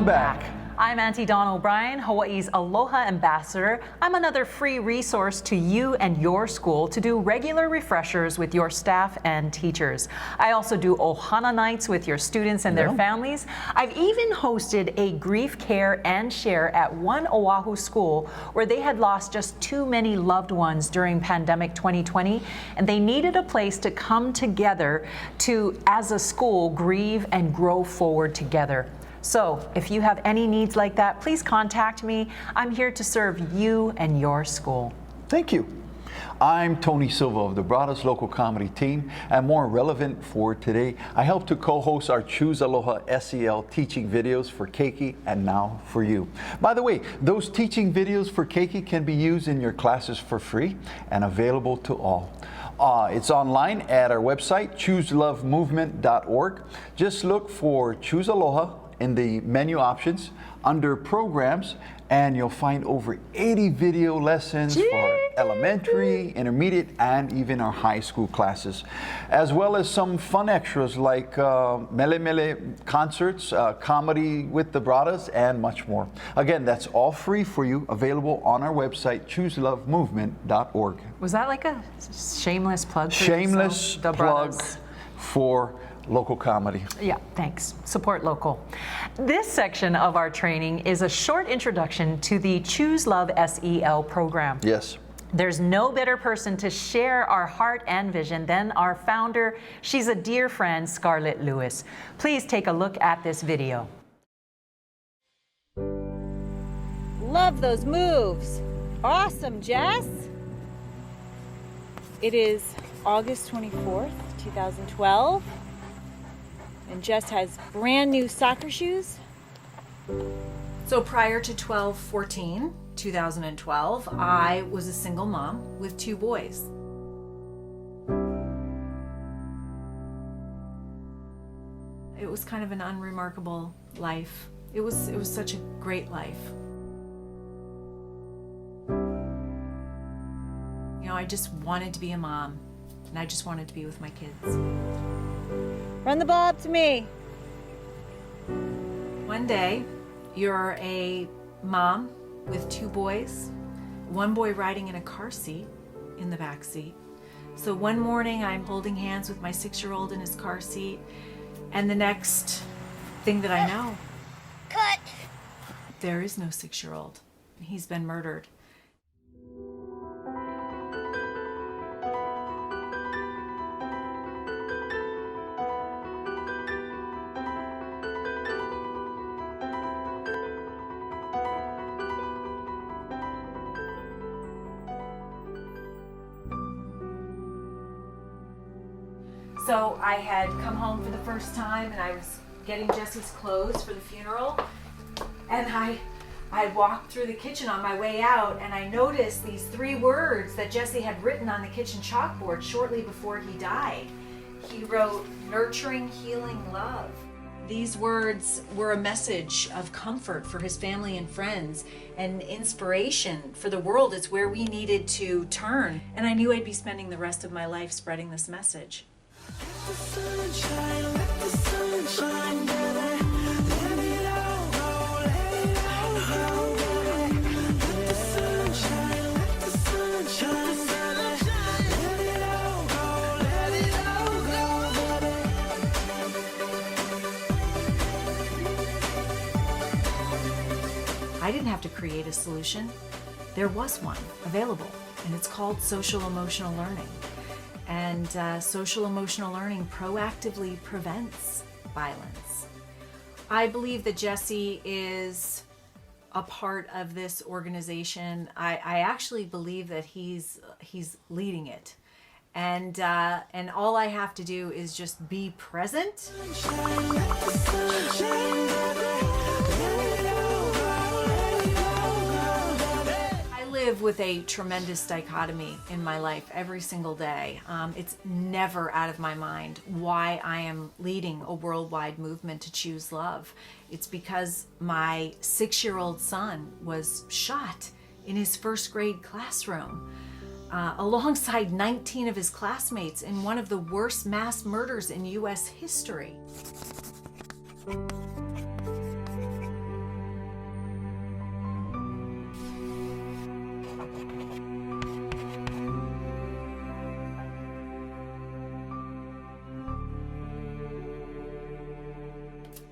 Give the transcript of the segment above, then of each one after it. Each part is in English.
Welcome back. I'm Auntie Dawn O'Brien, Hawaii's Aloha Ambassador. I'm another free resource to you and your school to do regular refreshers with your staff and teachers. I also do Ohana nights with your students and their families. I've even hosted a grief care and share at one Oahu school where they had lost just too many loved ones during pandemic 2020, and they needed a place to come together to, as a school, grieve and grow forward together. So if you have any needs like that, please contact me. I'm here to serve you and your school. Thank you. I'm Tony Silva of the Broadus Local Comedy Team, and more relevant for today, I help to co-host our Choose Aloha SEL teaching videos for Keiki and now for you. By the way, those teaching videos for Keiki can be used in your classes for free and available to all. It's online at our website, chooselovemovement.org. Just look for Choose Aloha in the menu options under programs, and you'll find over 80 video lessons for elementary, intermediate, and even our high school classes, as well as some fun extras like mele mele concerts, comedy with the Bradas, and much more. Again, that's all free for you, available on our website, chooselovemovement.org. Was that like a shameless plug? Shameless plug for local comedy. Yeah, thanks. Support local. This section of our training is a short introduction to the Choose Love SEL program. Yes. There's no better person to share our heart and vision than our founder. She's a dear friend, Scarlett Lewis. Please take a look at this video. Love those moves. Awesome, Jess. It is August 24th, 2012. And Jess has brand new soccer shoes. So prior to 12/14/2012, I was a single mom with 2 boys. It was kind of an unremarkable life. It was such a great life. You know, I just wanted to be a mom, and I just wanted to be with my kids. Run the ball up to me. One day, you're a mom with 2 boys, one boy riding in a car seat in the back seat. So one morning I'm holding hands with my 6-year-old in his car seat, and the next thing that I know, Cut. there is no 6-year-old. He's been murdered. So I had come home for the first time, and I was getting Jesse's clothes for the funeral, and I walked through the kitchen on my way out, and I noticed these 3 words that Jesse had written on the kitchen chalkboard shortly before he died. He wrote, "Nurturing, healing, love." These words were a message of comfort for his family and friends, and inspiration for the world. It's where we needed to turn, and I knew I'd be spending the rest of my life spreading this message. I didn't have to create a solution. There was one available, and it's called social emotional learning. And social emotional learning proactively prevents violence. I believe that Jesse is a part of this organization. I actually believe that he's leading it, and all I have to do is just be present. Live with a tremendous dichotomy in my life every single day. It's never out of my mind why I am leading a worldwide movement to choose love. It's because my 6-year-old son was shot in his 1st grade classroom alongside 19 of his classmates in one of the worst mass murders in U.S. history.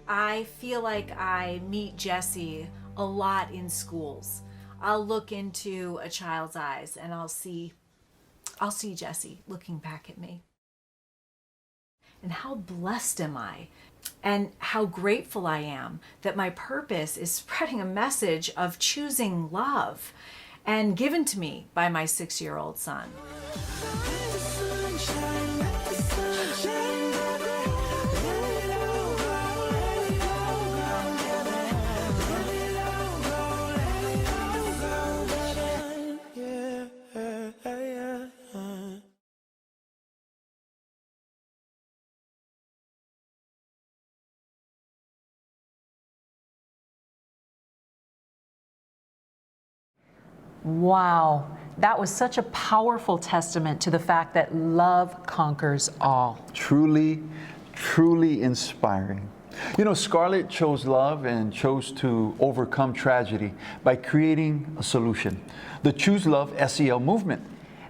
I feel like I meet Jessie a lot in schools. I'll look into a child's eyes and I'll see Jessie looking back at me. And how blessed am I? And how grateful I am that my purpose is spreading a message of choosing love, and given to me by my 6-year-old son. Wow, that was such a powerful testament to the fact that love conquers all. Truly, truly inspiring. You know, Scarlett chose love and chose to overcome tragedy by creating a solution, the Choose Love SEL movement.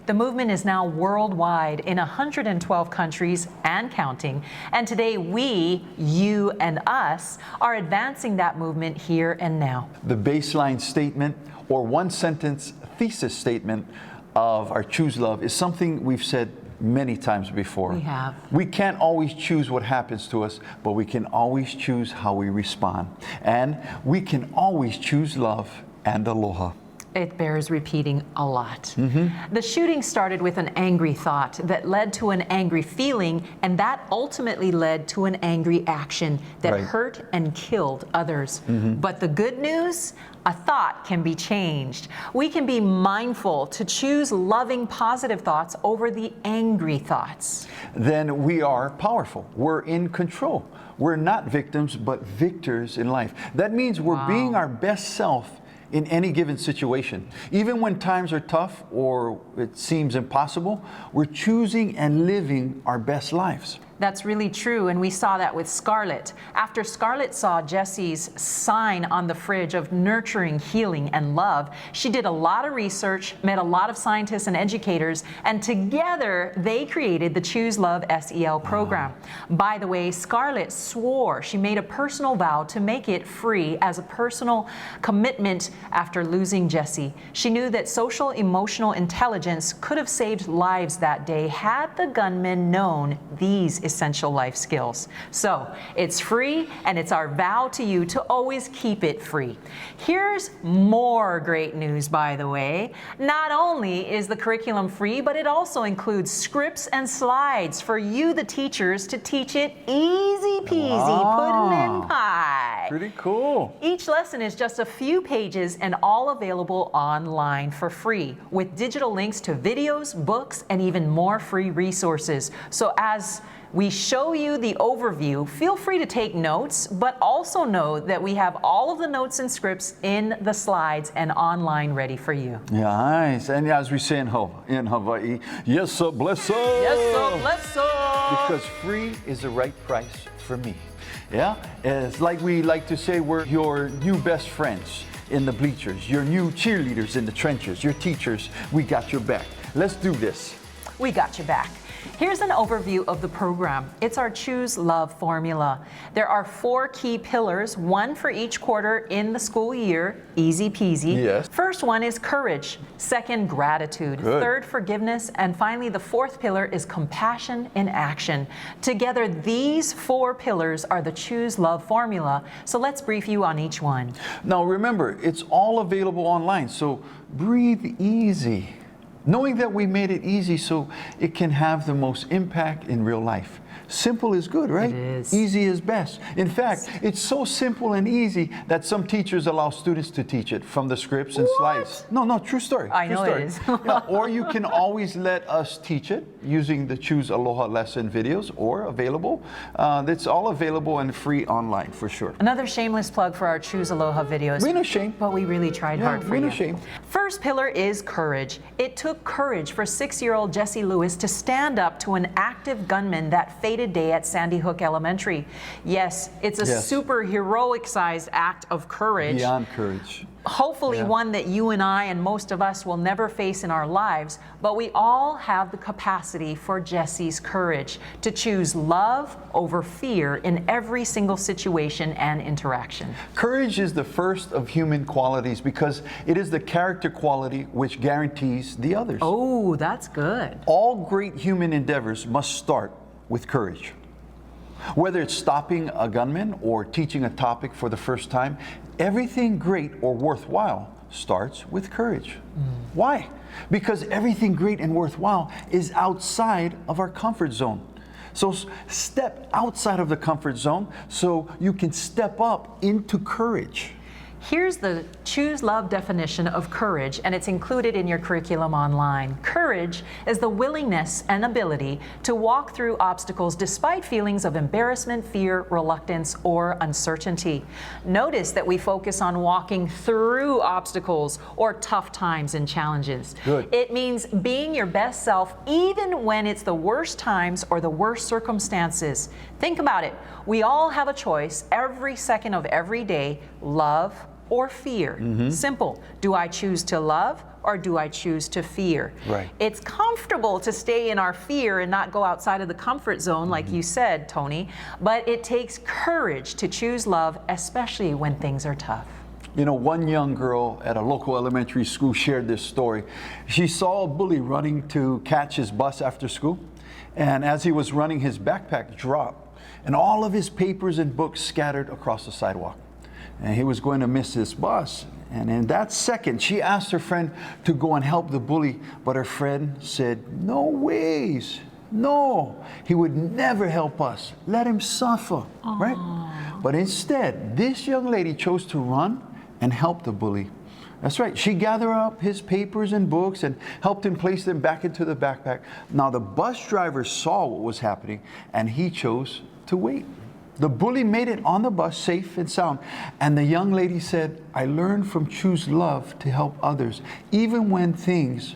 The movement is now worldwide in 112 countries and counting. And today we, you and us, are advancing that movement here and now. The baseline statement or one-sentence thesis statement of our Choose Love is something we've said many times before. We have. We can't always choose what happens to us, but we can always choose how we respond. And we can always choose love and aloha. It bears repeating a lot. The shooting started with an angry thought that led to an angry feeling, and that ultimately led to an angry action that hurt and killed others. But the good news, a thought can be changed. We can be mindful to choose loving, positive thoughts over the angry thoughts. Then we are powerful. We're in control. We're not victims, but victors in life. That means we're being our best self in any given situation. Even when times are tough or it seems impossible, we're choosing and living our best lives. That's really true, and we saw that with Scarlett. After Scarlett saw Jessie's sign on the fridge of nurturing, healing, and love, she did a lot of research, met a lot of scientists and educators, and together they created the Choose Love SEL program. By the way, Scarlett swore she made a personal vow to make it free as a personal commitment after losing Jessie. She knew that social emotional intelligence could have saved lives that day had the gunman known these essential life skills. So it's free, and it's our vow to you to always keep it free. Here's more great news, by the way. Not only is the curriculum free, but it also includes scripts and slides for you, the teachers, to teach it easy peasy, pudding in pie. Pretty cool. Each lesson is just a few pages and all available online for free with digital links to videos, books, and even more free resources. So as we show you the overview, feel free to take notes, but also know that we have all of the notes and scripts in the slides and online ready for you. Nice. And as we say in Hawaii, yes sir, bless sir. Yes, sir, bless sir. Because free is the right price for me. Yeah, it's like we like to say, we're your new best friends in the bleachers, your new cheerleaders in the trenches, your teachers, we got your back. Let's do this. We got your back. Here's an overview of the program. It's our Choose Love formula. There are 4 key pillars, one for each quarter in the school year, easy peasy. Yes. First one is courage. Second, gratitude. Good. Third, forgiveness. And finally, the 4th pillar is compassion in action. Together, these 4 pillars are the Choose Love formula. So let's brief you on each one. Now remember, it's all available online, so breathe easy. Knowing that we made it easy so it can have the most impact in real life. Simple is good, right? It is. Easy is best. In fact, it's so simple and easy that some teachers allow students to teach it from the scripts and slides. No, true story. I true know story. it is. Yeah, or you can always let us teach it using the Choose Aloha lesson videos, or available. It's all available and free online for sure. Another shameless plug for our Choose Aloha videos. We're no shame. But we really tried hard for we're you. no shame. First pillar is courage. It took took courage for 6-year-old Jessie Lewis to stand up to an active gunman that fated day at Sandy Hook Elementary. Yes, it's a super heroic-sized act of courage. Beyond courage. Hopefully one that you and I and most of us will never face in our lives, but we all have the capacity for Jessie's courage to choose love over fear in every single situation and interaction. Courage is the first of human qualities because it is the character quality which guarantees the others. Oh, that's good. All great human endeavors must start with courage. Whether it's stopping a gunman or teaching a topic for the first time, everything great or worthwhile starts with courage. Why? Because everything great and worthwhile is outside of our comfort zone. So step outside of the comfort zone so you can step up into courage. Here's the Choose Love definition of courage, and it's included in your curriculum online. Courage is the willingness and ability to walk through obstacles despite feelings of embarrassment, fear, reluctance, or uncertainty. Notice that we focus on walking through obstacles or tough times and challenges. Good. It means being your best self even when it's the worst times or the worst circumstances. Think about it. We all have a choice every second of every day: love or fear. Simple. Do I choose to love or do I choose to fear? Right. It's comfortable to stay in our fear and not go outside of the comfort zone, like you said, Tony, but it takes courage to choose love, especially when things are tough. You know, one young girl at a local elementary school shared this story. She saw a bully running to catch his bus after school, and as he was running, his backpack dropped, and all of his papers and books scattered across the sidewalk. And he was going to miss his bus. And in that second, she asked her friend to go and help the bully, but her friend said, "No ways. No, he would never help us. Let him suffer." Right? But instead, this young lady chose to run and help the bully. That's right. She gathered up his papers and books and helped him place them back into the backpack. Now, the bus driver saw what was happening, and he chose to wait. The bully made it on the bus safe and sound. And the young lady said, "I learned from Choose Love to help others, even when things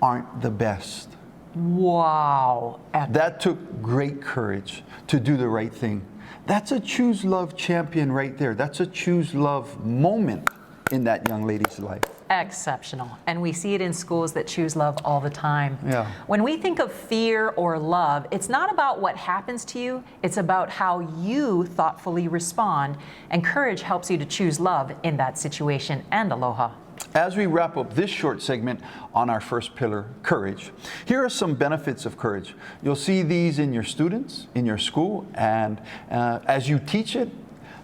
aren't the best." Wow. That took great courage to do the right thing. That's a Choose Love champion right there. That's a Choose Love moment in that young lady's life. Exceptional. And we see it in schools that choose love all the time. Yeah. When we think of fear or love, it's not about what happens to you, it's about how you thoughtfully respond. And courage helps you to choose love in that situation. And aloha. As we wrap up this short segment on our first pillar, courage, here are some benefits of courage. You'll see these in your students, in your school, and as you teach it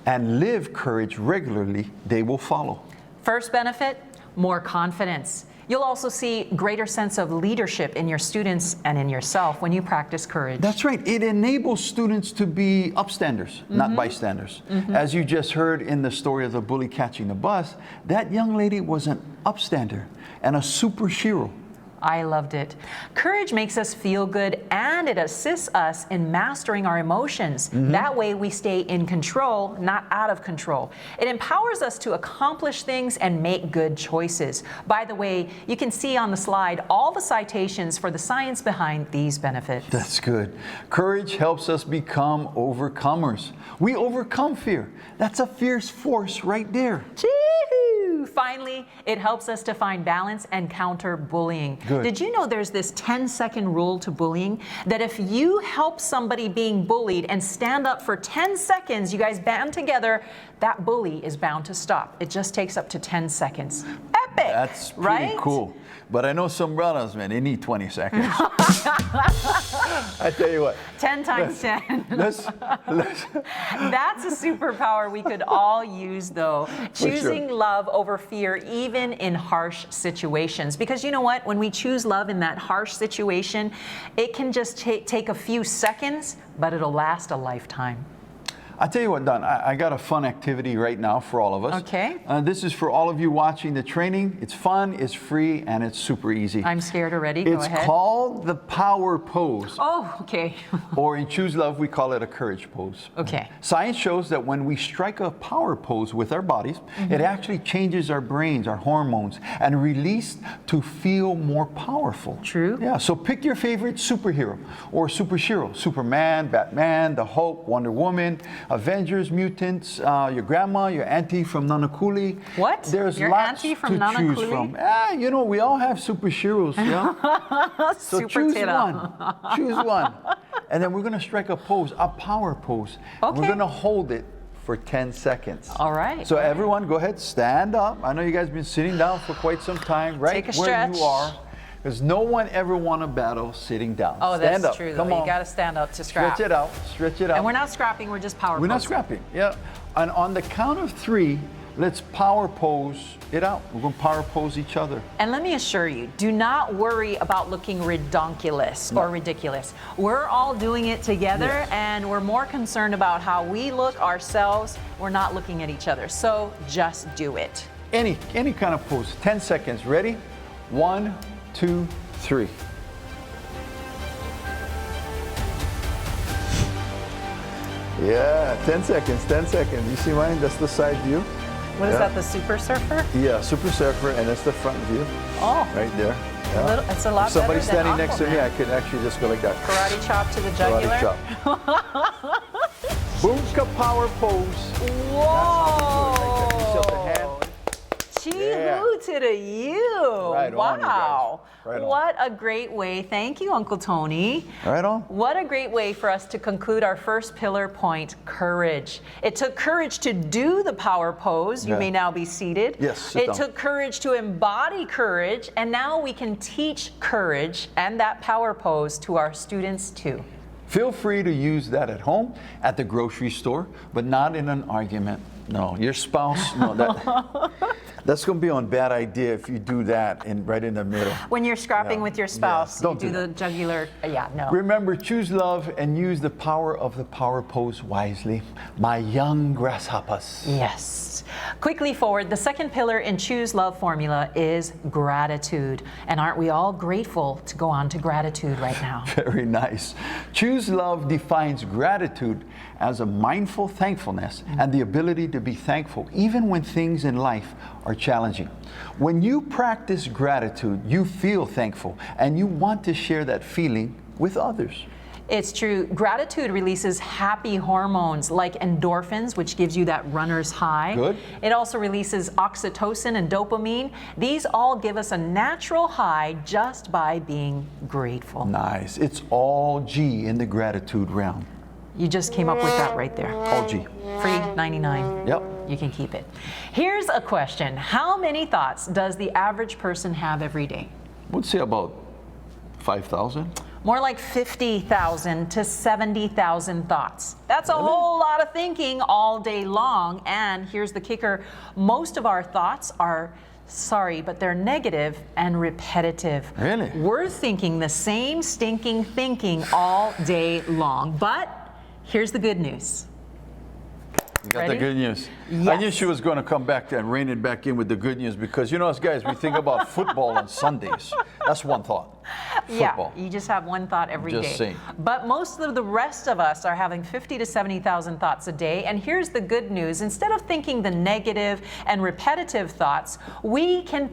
and live courage regularly, they will follow. First benefit, more confidence. You'll also see greater sense of leadership in your students and in yourself when you practice courage. That's right. It enables students to be upstanders, not bystanders. As you just heard in the story of the bully catching the bus, that young lady was an upstander and a superhero. I loved it. Courage makes us feel good and it assists us in mastering our emotions. That way we stay in control, not out of control. It empowers us to accomplish things and make good choices. By the way, you can see on the slide all the citations for the science behind these benefits. That's good. Courage helps us become overcomers. We overcome fear. That's a fierce force right there. Chee-hoo! Finally, it helps us to find balance and counter bullying. Good. Did you know there's this 10-second rule to bullying? That if you help somebody being bullied and stand up for 10 seconds, you guys band together, that bully is bound to stop. It just takes up to 10 seconds. Epic! That's pretty right? cool. But I know some brothers, man, they need 20 seconds. I tell you what. 10 times 10. Let's That's a superpower we could all use, though. Choosing love over fear, even in harsh situations. Because you know what? When we choose love in that harsh situation, it can just take a few seconds, but it'll last a lifetime. I tell you what, Don, I got a fun activity right now for all of us. Okay. This is for all of you watching the training. It's fun, it's free, and it's super easy. I'm scared already. Go It's ahead. called the power pose. Oh, okay. Or in Choose Love, we call it a courage pose. Okay. Science shows that when we strike a power pose with our bodies, it actually changes our brains, our hormones, and release to feel more powerful. True. Yeah, so pick your favorite superhero or superhero. Superman, Batman, the Hulk, Wonder Woman, Avengers, mutants, your grandma, your auntie from Nanakuli. What? There's Your lots auntie from to choose Nanakuli? from. You know, we all have superheroes, yeah? So Super choose tita. one. Choose one. And then we're going to strike a pose, a power pose. Okay. We're going to hold it for 10 seconds. All right. So everyone, go ahead, stand up. I know you guys have been sitting down for quite some time, right Take a where stretch. you are. Because no one ever won a battle sitting down. Oh, stand that's up. true. Come Though. on. You got to stand up to scrap. Stretch it out. Stretch it out. And we're not scrapping. We're just power We're not posing. scrapping. Yeah. And on the count of 3, let's power pose it out. We're going to power pose each other. And let me assure you, do not worry about looking redonkulous or ridiculous. We're all doing it together, Yes. and we're more concerned about how we look ourselves. We're not looking at each other. So just do it. Any kind of pose. 10 seconds. Ready? 1, 2, 3. Yeah, 10 seconds, 10 seconds. You see mine? That's the side view. What is Yeah. that, the Super Surfer? Yeah, Super Surfer, and that's the front view. Oh, Right there. a little, it's a lot If somebody's better than standing next to me, Aquaman. I could actually just go like that. Karate chop to the Karate jugular. chop. Boomka power pose. Whoa! Like that. Yourself a hand. Yeah. Chee-hoo to the you. Right on, you guys. Wow. Right on. What a great way. Thank you, Uncle Tony. Right on. What a great way for us to conclude our first pillar point, courage. It took courage to do the power pose. You Yeah. may now be seated. Yes, sit It down. took courage to embody courage, and now we can teach courage and that power pose to our students too. Feel free to use that at home, at the grocery store, but not in an argument. No, your spouse, no, that's going to be on bad idea if you do that right in the middle. When you're scrapping Yeah. with your spouse, Yeah. Don't you do do the that. jugular. Yeah, no. Remember, choose love and use the power of the power pose wisely. My young grasshoppers. Yes. Quickly forward, the second pillar in Choose Love formula is gratitude. And aren't we all grateful to go on to gratitude right now? Very nice. Choose love defines gratitude as a mindful thankfulness and the ability to be thankful even when things in life are challenging. When you practice gratitude, you feel thankful and you want to share that feeling with others. It's true. Gratitude releases happy hormones like endorphins, which gives you that runner's high. Good. It also releases oxytocin and dopamine. These all give us a natural high just by being grateful. Nice. It's all G in the gratitude realm. You just came up with that right there. All G. Free 99. Yep. You can keep it. Here's a question. How many thoughts does the average person have every day? Would say about 5,000. More like 50,000 to 70,000 thoughts. That's a whole lot of thinking all day long. And here's the kicker. Most of our thoughts are, sorry, but they're negative and repetitive. Really? We're thinking the same stinking thinking all day long. But here's the good news. You got Ready? the good news. I Yes. knew she was going to come back and rein it back in with the good news because, you know, us guys, we think about football on Sundays. That's one thought. Football. Yeah, you just have one thought every day. Just saying. But most of the rest of us are having 50 to 70,000 thoughts a day. And here's the good news. Instead of thinking the negative and repetitive thoughts, we can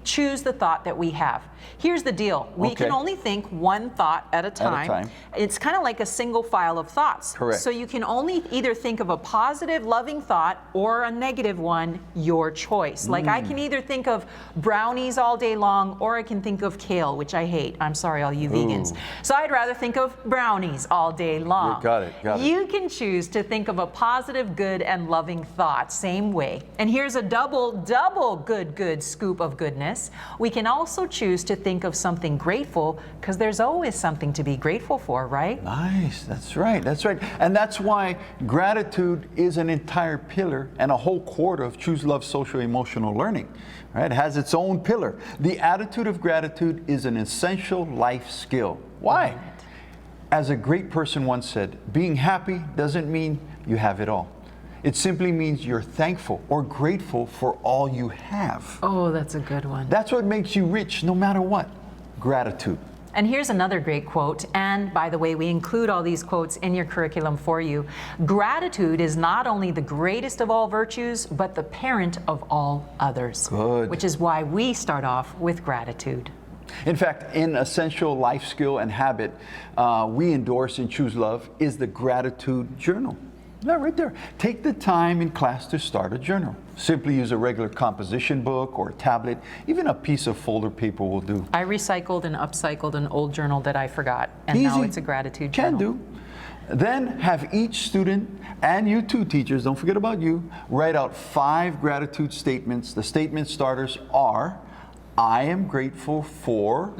choose the thought that we have. Here's the deal. We Okay. can only think one thought at a time. It's kind of like a single file of thoughts. Correct. So you can only either think of a positive, loving thought or a negative one, your choice. Like I can either think of brownies all day long or I can think of kale, which I hate. I'm sorry, all you vegans. So I'd rather think of brownies all day long. You got it, got it. You can choose to think of a positive, good, and loving thought, same way. And here's a double good scoop of goodness. We can also choose to think of something grateful because there's always something to be grateful for, right? Nice. That's right. That's right. And that's why gratitude is an entire pillar and a whole quarter of Choose Love Social Emotional Learning. Right? It has its own pillar. The attitude of gratitude is an essential life skill. Why? As a great person once said, being happy doesn't mean you have it all. It simply means you're thankful or grateful for all you have. Oh, that's a good one. That's what makes you rich no matter what. Gratitude. And here's another great quote. And by the way, we include all these quotes in your curriculum for you. Gratitude is not only the greatest of all virtues, but the parent of all others. Good. Which is why we start off with gratitude. In fact, an essential life skill and habit we endorse and choose love is the gratitude journal. That right there. Take the time in class to start a journal. Simply use a regular composition book or a tablet. Even a piece of folder paper will do. I recycled and upcycled an old journal that I forgot, and Easy. now it's a gratitude Can journal. do. Then have each student, and you too, teachers, don't forget about you, write out 5 gratitude statements. The statement starters are, I am grateful for,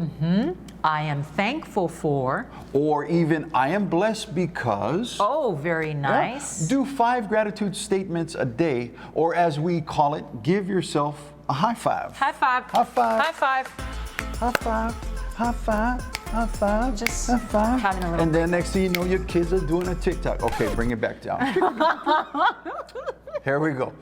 I am thankful for. or even I am blessed because. Oh, very nice. Do 5 gratitude statements a day, or as we call it, give yourself a high five. High five. High five. High five. High five. High five. High five. Just high five. having a little- And then next thing you know, your kids are doing a TikTok. Okay, bring it back down. Here we go.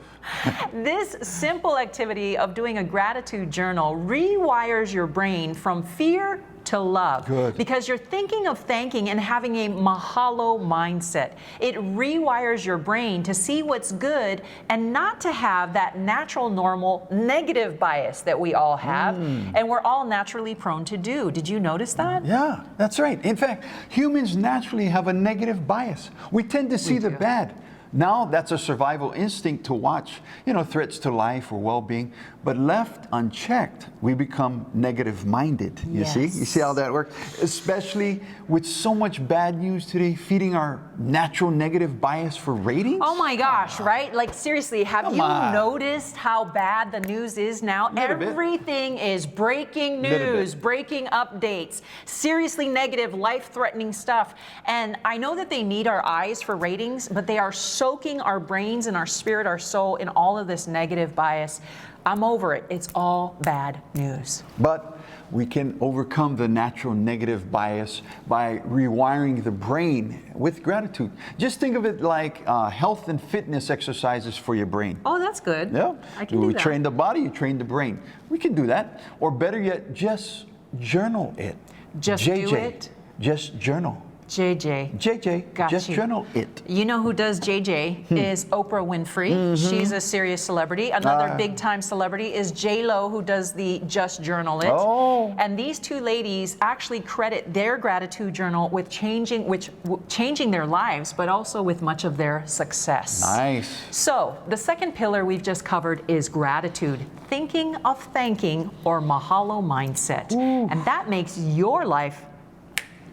This simple activity of doing a gratitude journal rewires your brain from fear to love. Good. Because you're thinking of thanking and having a mahalo mindset. It rewires your brain to see what's good and not to have that natural, normal, negative bias that we all have and we're all naturally prone to do. Did you notice that? Yeah, that's right. In fact, humans naturally have a negative bias. We tend to see the do. bad. Now that's a survival instinct to watch, threats to life or well-being. But left unchecked, we become negative-minded. You see? You see how that works? Especially with so much bad news today, feeding our natural negative bias for ratings. Oh my gosh, right? Like seriously, have Come you on. noticed how bad the news is now? Little bit. Everything is breaking Little news, bit. breaking updates, seriously negative, life-threatening stuff. And I know that they need our eyes for ratings, but they are soaking our brains and our spirit, our soul in all of this negative bias. I'm over it. It's all bad news. But we can overcome the natural negative bias by rewiring the brain with gratitude. Just think of it like health and fitness exercises for your brain. Oh, that's good. Yeah. I can do We that. train the body, you train the brain. We can do that. Or better yet, just journal it. Just do it? Just journal. JJ. JJ, Got just you. journal it. You know who does JJ is Oprah Winfrey. She's a serious celebrity. Another big time celebrity is J-Lo, who does the Just Journal It. Oh. And these two ladies actually credit their gratitude journal with changing their lives, but also with much of their success. Nice. So the second pillar we've just covered is gratitude, thinking of thanking or mahalo mindset. And that makes your life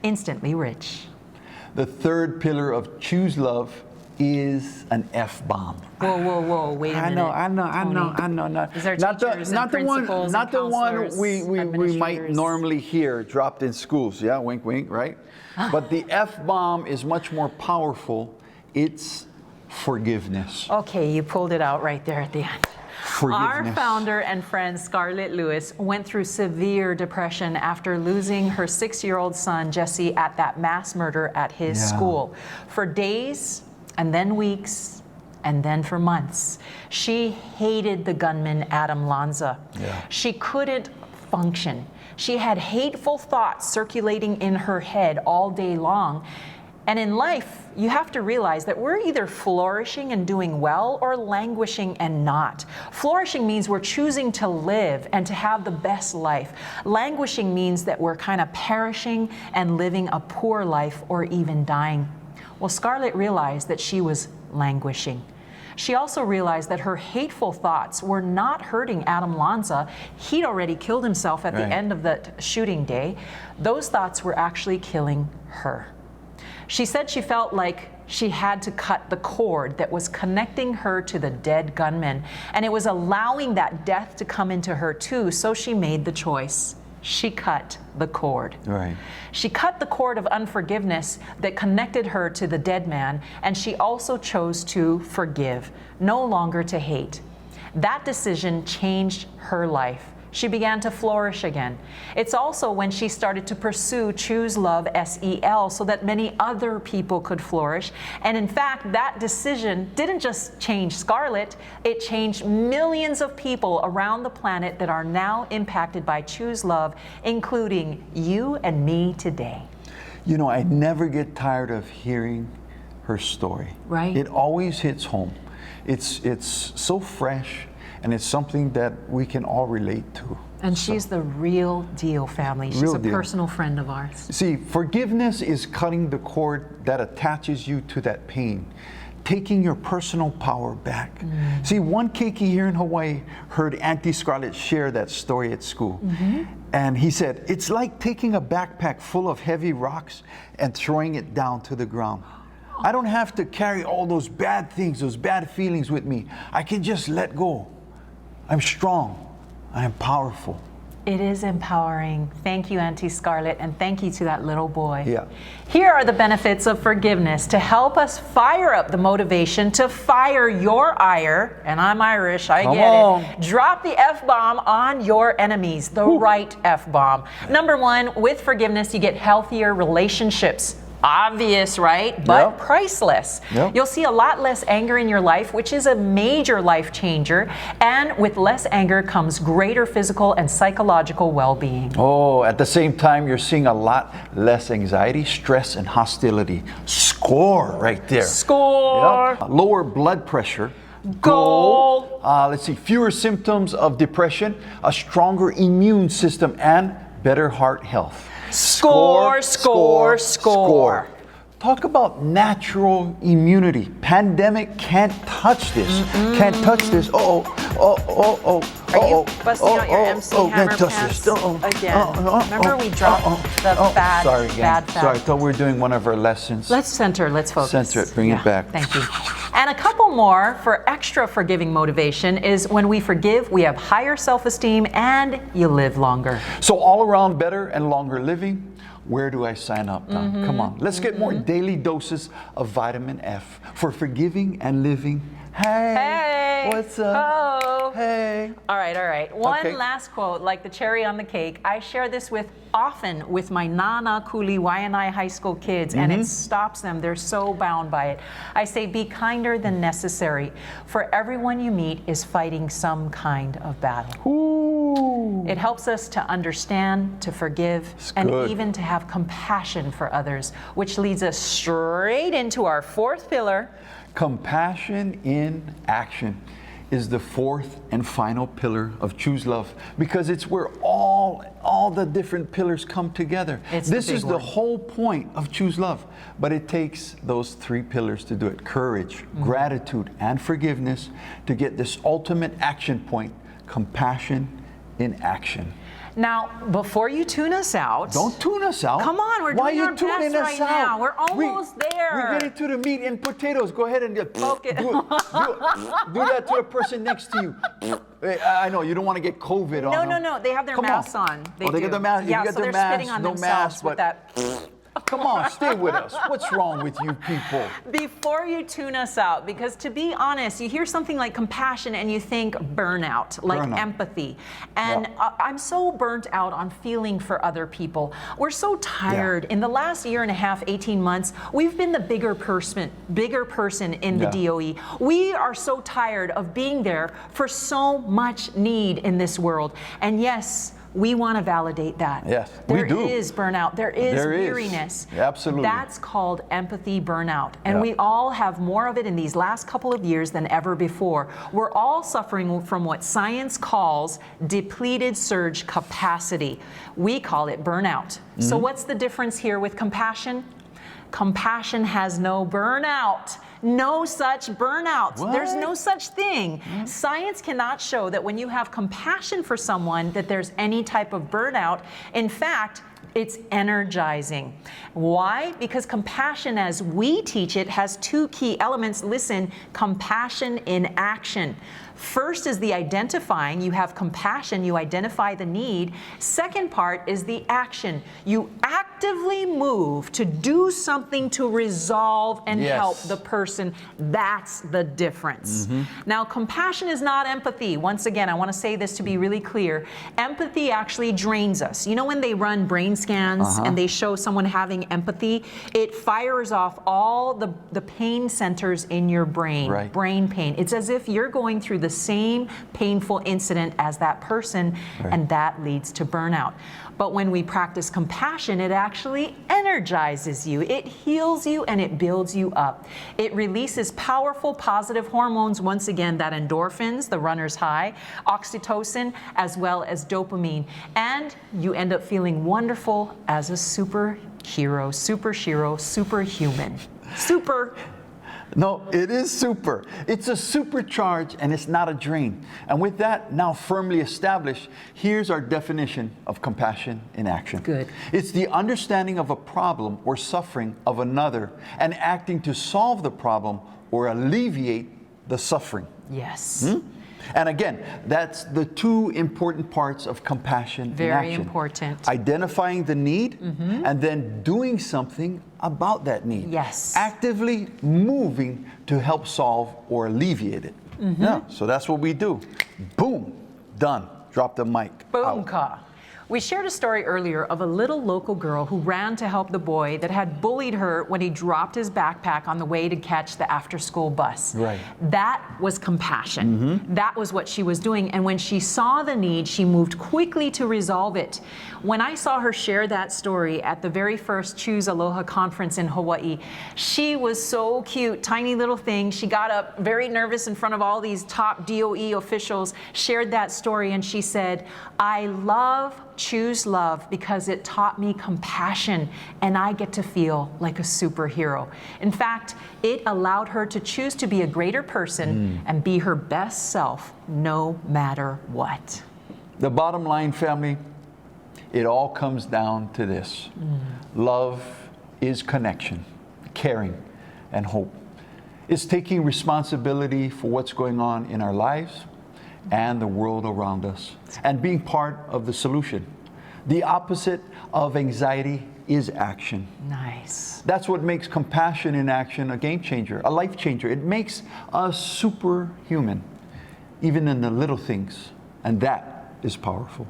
instantly rich. The third pillar of choose love is an F-bomb. Whoa, wait a minute. I know. Tony. These are Not teachers and principals not and the one counselors, we might administrators. normally hear dropped in schools. Yeah, wink, wink, right? But the F-bomb is much more powerful. It's forgiveness. Okay, you pulled it out right there at the end. Our Forgiveness. founder and friend Scarlett Lewis went through severe depression after losing her 6-year-old son Jesse at that mass murder at his Yeah. school. For days and then weeks and then for months, she hated the gunman Adam Lanza. Yeah. She couldn't function. She had hateful thoughts circulating in her head all day long. And in life, you have to realize that we're either flourishing and doing well or languishing and not. Flourishing means we're choosing to live and to have the best life. Languishing means that we're kind of perishing and living a poor life or even dying. Well, Scarlett realized that she was languishing. She also realized that her hateful thoughts were not hurting Adam Lanza. He'd already killed himself at the Right. end of the shooting day. Those thoughts were actually killing her. She said she felt like she had to cut the cord that was connecting her to the dead gunman, and it was allowing that death to come into her too, so she made the choice. She cut the cord. Right. She cut the cord of unforgiveness that connected her to the dead man, and she also chose to forgive, no longer to hate. That decision changed her life. she began to flourish again. It's also when she started to pursue Choose Love SEL so that many other people could flourish. And in fact, that decision didn't just change Scarlett, it changed millions of people around the planet that are now impacted by Choose Love, including you and me today. You know, I never get tired of hearing her story. Right. It always hits home. It's so fresh, and it's something that we can all relate to. And she's the real deal, family. She's Real a deal. personal friend of ours. See, forgiveness is cutting the cord that attaches you to that pain, taking your personal power back. See, one keiki here in Hawaii heard Auntie Scarlett share that story at school. And he said, it's like taking a backpack full of heavy rocks and throwing it down to the ground. I don't have to carry all those bad things, those bad feelings with me. I can just let go. I'm strong. I am powerful. It is empowering. Thank you, Auntie Scarlett, and thank you to that little boy. Yeah. Here are the benefits of forgiveness to help us fire up the motivation to fire your ire, and I'm Irish, I Come get on. it. Drop the F-bomb on your enemies, the right F-bomb. Number one, with forgiveness, you get healthier relationships. Obvious, right? But Yep. priceless. Yep. You'll see a lot less anger in your life, which is a major life changer. And with less anger comes greater physical and psychological well-being. Oh, at the same time, you're seeing a lot less anxiety, stress, and hostility. Score right there. Score! Yep. Lower blood pressure. Goal. Let's see, fewer symptoms of depression, a stronger immune system, and better heart health. Score, score, score. Talk about natural immunity. Pandemic can't touch this. Can't touch this. Are you busting out your MC Hammer can't touch pants this. again? Remember we dropped the bad, sorry again. bad Sorry, I fat. thought we were doing one of our lessons. Let's center, let's focus. Center it, bring it back. Thank you. And a couple more for extra forgiving motivation is when we forgive, we have higher self-esteem and you live longer. So all around better and longer living. Where do I sign up, Don? Come on, let's get more daily doses of vitamin F for forgiving and living. Hey, what's up? Oh. Hey. All right. One Okay. last quote, like the cherry on the cake. I share this often with my Nana Kuli Waianae high school kids, and it stops them. They're so bound by it. I say, be kinder than necessary, for everyone you meet is fighting some kind of battle. Ooh. It helps us to understand, to forgive, and good. even to have compassion for others, which leads us straight into our fourth pillar. Compassion in action is the fourth and final pillar of Choose Love, because it's where all the different pillars come together. It's the This big is the one. whole point of Choose Love, but it takes those three pillars to do it: courage, gratitude, and forgiveness to get this ultimate action point: compassion in action. Now, before you tune us out, Don't tune us out. Come on, we're Why doing you our tuning best us right out? now. We're almost there. We're getting to the meat and potatoes. Go ahead and Focus. do that to a person next to you. I know you don't want to get COVID on them. No. They have their Come masks on. They do. get the mask. Yeah, you get so their they're spitting mask, on no themselves mask, with but that. come on, stay with us. What's wrong with you people? Before you tune us out, because to be honest, you hear something like compassion and you think burnout, like Burnout. empathy. And I'm so burnt out on feeling for other people. We're so tired. Yeah. In the last year and a half, 18 months, we've been the bigger person in the Yeah. DOE. We are so tired of being there for so much need in this world. And yes, we want to validate that. Yes, we do. There is burnout. There is There is. weariness. Absolutely. That's called empathy burnout. And Yeah. we all have more of it in these last couple of years than ever before. We're all suffering from what science calls depleted surge capacity. We call it burnout. So what's the difference here with compassion? Compassion has no burnout. No such burnout. What? There's no such thing. Science cannot show that when you have compassion for someone that there's any type of burnout. In fact, It's energizing. Why? Because compassion, as we teach it, has two key elements. Listen, compassion in action. First is the identifying. You have compassion, you identify the need. Second part is the action. You actively move to do something to resolve and help the person. That's the difference. Now, compassion is not empathy. Once again, I want to say this to be really clear. Empathy actually drains us. You know when they run brain scans and they show someone having empathy, it fires off all the pain centers in your brain, brain pain. It's as if you're going through the same painful incident as that person, and that leads to burnout. But when we practice compassion, it actually energizes you. It heals you and it builds you up. It releases powerful positive hormones, once again, that endorphins, the runner's high, oxytocin, as well as dopamine. And you end up feeling wonderful as a superhero, superhuman. Super. No, it is super. It's a supercharge and it's not a drain. And with that now firmly established, here's our definition of compassion in action. Good. It's the understanding of a problem or suffering of another and acting to solve the problem or alleviate the suffering. Yes. And again, that's the two important parts of compassion in action. Very important. Identifying the need and then doing something about that need. Yes. Actively moving to help solve or alleviate it. Yeah, so that's what we do. Boom, done. Drop the mic. Boom, out. ka. We shared a story earlier of a little local girl who ran to help the boy that had bullied her when he dropped his backpack on the way to catch the after-school bus. Right. That was compassion. That was what she was doing. And when she saw the need, she moved quickly to resolve it. When I saw her share that story at the very first Choose Aloha conference in Hawaii, she was so cute, tiny little thing. She got up very nervous in front of all these top DOE officials, shared that story, and she said, I love Choose Love because it taught me compassion and I get to feel like a superhero. In fact, it allowed her to choose to be a greater person and be her best self no matter what. The bottom line, family, it all comes down to this. Love is connection, caring, and hope. It's taking responsibility for what's going on in our lives and the world around us, and being part of the solution. The opposite of anxiety is action. Nice. That's what makes compassion in action a game changer, a life changer. It makes us superhuman, even in the little things, and that is powerful.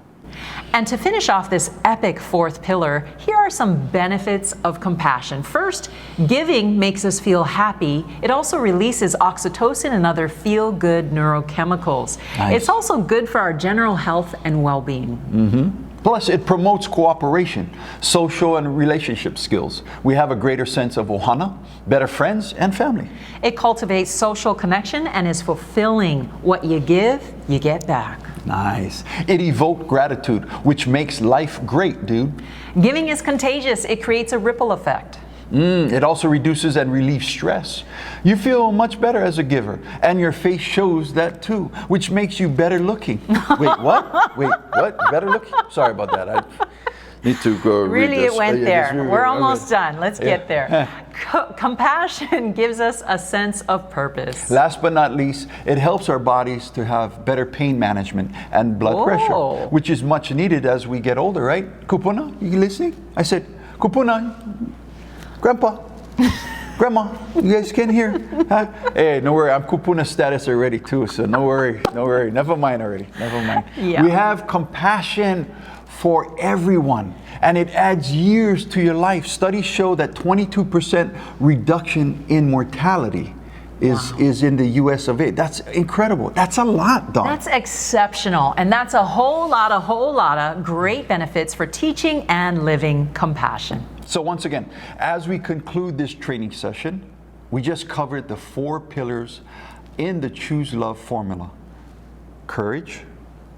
And to finish off this epic fourth pillar, here are some benefits of compassion. First, giving makes us feel happy. It also releases oxytocin and other feel-good neurochemicals. Nice. It's also good for our general health and well-being. Plus, it promotes cooperation, social and relationship skills. We have a greater sense of ohana, better friends, and family. It cultivates social connection and is fulfilling. What you give, you get back. Nice. It evoked gratitude, which makes life great, dude. Giving is contagious. It creates a ripple effect. It also reduces and relieves stress. You feel much better as a giver, and your face shows that too, which makes you better looking. Wait, what? Wait, what? Better looking? Sorry about that. I need to go read Really, this. it went there. We're almost okay. done. Let's get there. Compassion gives us a sense of purpose. Last but not least, it helps our bodies to have better pain management and blood pressure, which is much needed as we get older, right? Kupuna, you listening? I said, Kupuna, Grandpa, Grandma, you guys can hear? Huh? Hey, no worry, I'm kupuna status already too, so no worry, no worry. Never mind already, never mind. Yeah. We have compassion for everyone, and it adds years to your life. Studies show that 22% reduction in mortality is in the US of A. That's incredible. That's a lot, Dawn. That's exceptional. And that's a whole lot of great benefits for teaching and living compassion. So once again, as we conclude this training session, we just covered the 4 pillars in the Choose Love formula: courage,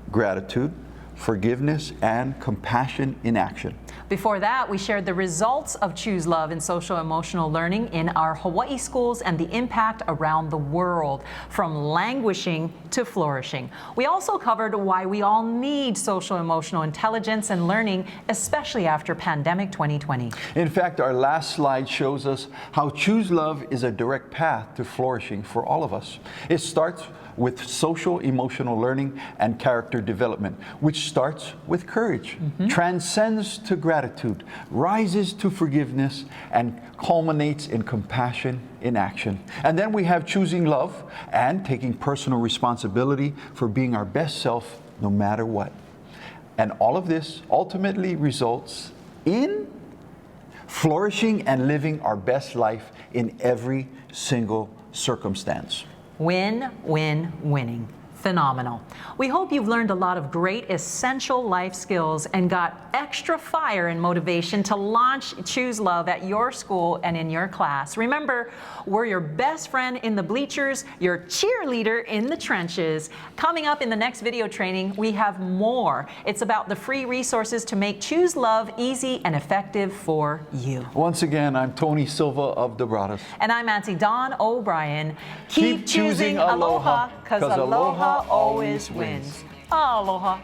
gratitude, forgiveness, and compassion in action. Before that, we shared the results of Choose Love in social emotional learning in our Hawaii schools and the impact around the world, from languishing to flourishing. We also covered why we all need social emotional intelligence and learning, especially after pandemic 2020. In fact, our last slide shows us how Choose Love is a direct path to flourishing for all of us. It starts with social emotional learning and character development, which starts with courage, transcends to gratitude, rises to forgiveness, and culminates in compassion in action. And then we have choosing love and taking personal responsibility for being our best self no matter what. And all of this ultimately results in flourishing and living our best life in every single circumstance. Win, win, winning. Phenomenal. We hope you've learned a lot of great essential life skills and got extra fire and motivation to launch Choose Love at your school and in your class. Remember, we're your best friend in the bleachers, your cheerleader in the trenches. Coming up in the next video training, we have more. It's about the free resources to make Choose Love easy and effective for you. Once again, I'm Tony Silva of the Brothers. And I'm Auntie Dawn O'Brien. Keep choosing Aloha, 'cause Aloha always wins. Aloha.